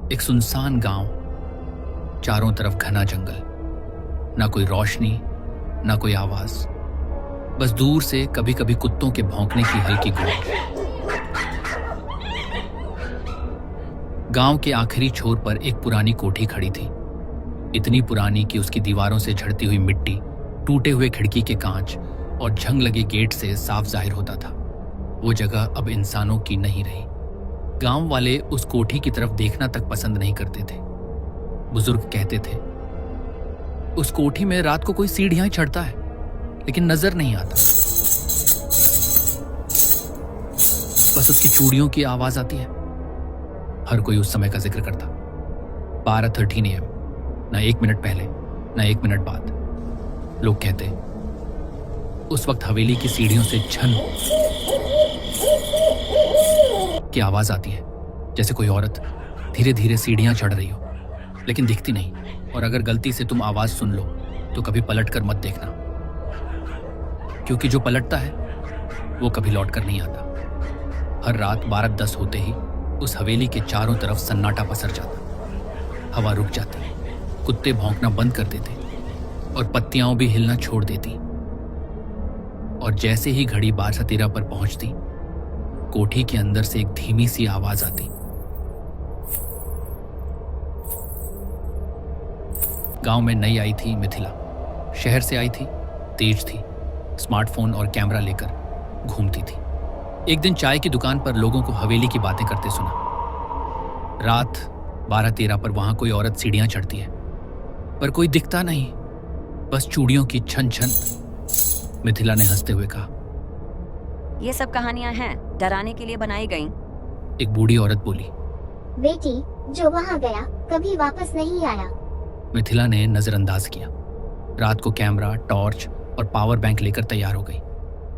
एक सुनसान गांव, चारों तरफ घना जंगल, ना कोई रोशनी, ना कोई आवाज, बस दूर से कभी कभी कुत्तों के भौंकने की हल्की गूंज। गांव के आखिरी छोर पर एक पुरानी कोठी खड़ी थी, इतनी पुरानी कि उसकी दीवारों से झड़ती हुई मिट्टी, टूटे हुए खिड़की के कांच और झंग लगे गेट से साफ जाहिर होता था वो जगह अब इंसानों की नहीं रही। गांव वाले उस कोठी की तरफ देखना तक पसंद नहीं करते थे। बुजुर्ग कहते थे, उस कोठी में रात को कोई सीढ़ियां चढ़ता है लेकिन नजर नहीं आता, बस उसकी चूड़ियों की आवाज आती है। हर कोई उस समय का जिक्र करता। 12:13 AM, ना 1 मिनट पहले ना 1 मिनट बाद। लोग कहते, उस वक्त हवेली की सीढ़ियों से झन की आवाज आती है, जैसे कोई औरत धीरे धीरे सीढ़ियां चढ़ रही हो, लेकिन दिखती नहीं। और अगर गलती से तुम आवाज सुन लो तो कभी पलट कर मत देखना, क्योंकि जो पलटता है वो कभी लौट कर नहीं आता। हर रात 12:10 होते ही उस हवेली के चारों तरफ सन्नाटा पसर जाता। हवा रुक जाती, कुत्ते भौंकना बंद कर देते और पत्तियां भी हिलना छोड़ देती। और जैसे ही घड़ी 12:13 पर पहुंचती, कोठी के अंदर से एक धीमी सी आवाज आती। गांव में नई आई थी मिथिला, शहर से आई थी, तेज थी, स्मार्टफोन और कैमरा लेकर घूमती थी। एक दिन चाय की दुकान पर लोगों को हवेली की बातें करते सुना। रात 12:13 पर वहां कोई औरत सीढ़ियां चढ़ती है, पर कोई दिखता नहीं, बस चूड़ियों की छन छन। मिथिला ने हंसते हुए कहा, ये सब कहानियां हैं, डराने के लिए बनाई गई। एक बूढ़ी औरत बोली, बेटी, जो वहाँ गया कभी वापस नहीं आया। मिथिला ने नजरअंदाज किया। रात को कैमरा, टॉर्च और पावर बैंक लेकर तैयार हो गई।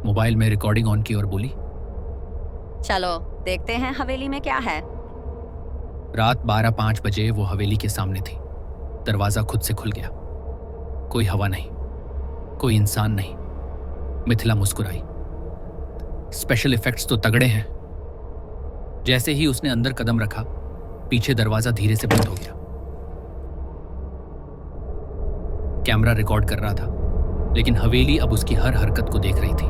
मोबाइल में रिकॉर्डिंग ऑन की और बोली, चलो देखते हैं हवेली में क्या है। रात 12:05 बजे वो हवेली के सामने थी। दरवाजा खुद से खुल गया। कोई हवा नहीं, कोई इंसान नहीं। मिथिला मुस्कुराई। स्पेशल इफेक्ट्स तो तगड़े हैं। जैसे ही उसने अंदर कदम रखा, पीछे दरवाजा धीरे से बंद हो गया। कैमरा रिकॉर्ड कर रहा था, लेकिन हवेली अब उसकी हर हरकत को देख रही थी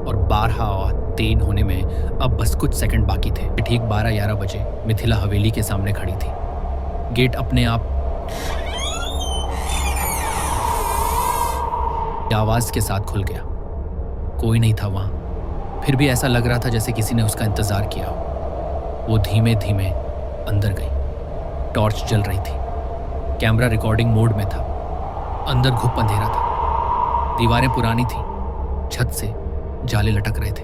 और 12:03 होने में अब बस कुछ सेकंड बाकी थे। ठीक 12:11 बजे मिथिला हवेली के सामने खड़ी थी। गेट अपने आप आवाज के साथ खुल गया। कोई नहीं था वहां, फिर भी ऐसा लग रहा था जैसे किसी ने उसका इंतजार किया हो। वो धीमे धीमे अंदर गई। टॉर्च जल रही थी, कैमरा रिकॉर्डिंग मोड में था। अंदर घुप अंधेरा था, दीवारें पुरानी थी, छत से जाले लटक रहे थे।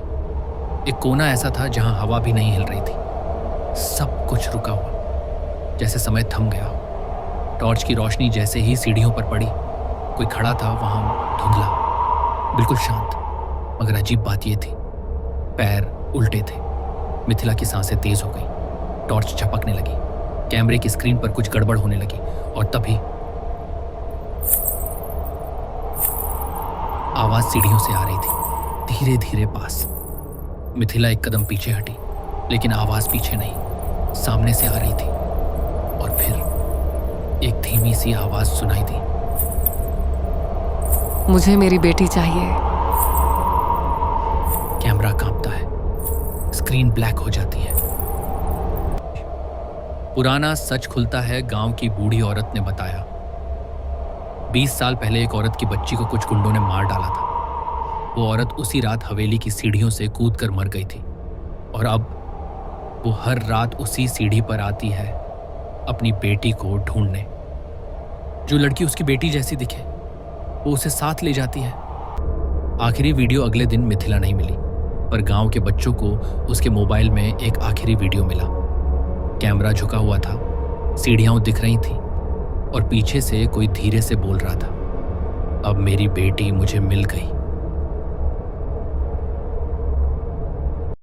एक कोना ऐसा था जहां हवा भी नहीं हिल रही थी। सब कुछ रुका हुआ, जैसे समय थम गया हो। टॉर्च की रोशनी जैसे ही सीढ़ियों पर पड़ी, कोई खड़ा था वहां, धुंधला, बिल्कुल शांत। मगर अजीब बात यह थी, पैर उल्टे थे। मिथिला की सांसें तेज हो गई। टॉर्च झपकने लगी, कैमरे की स्क्रीन पर कुछ गड़बड़ होने लगी और तभी आवाज सीढ़ियों से आ रही थी, धीरे धीरे पास। मिथिला एक कदम पीछे हटी, लेकिन आवाज पीछे नहीं, सामने से आ रही थी। और फिर एक धीमी सी आवाज सुनाई दी, मुझे मेरी बेटी चाहिए। कैमरा कांपता है, स्क्रीन ब्लैक हो जाती है। पुराना सच खुलता है। गांव की बूढ़ी औरत ने बताया, 20 साल पहले एक औरत की बच्ची को कुछ गुंडों ने मार डाला था। वो औरत उसी रात हवेली की सीढ़ियों से कूदकर मर गई थी और अब वो हर रात उसी सीढ़ी पर आती है अपनी बेटी को ढूंढने। जो लड़की उसकी बेटी जैसी दिखे वो उसे साथ ले जाती है। आखिरी वीडियो अगले दिन मिथिला नहीं मिली, पर गांव के बच्चों को उसके मोबाइल में एक आखिरी वीडियो मिला। कैमरा झुका हुआ था, सीढ़ियां दिख रही थी और पीछे से कोई धीरे से बोल रहा था, अब मेरी बेटी मुझे मिल गई।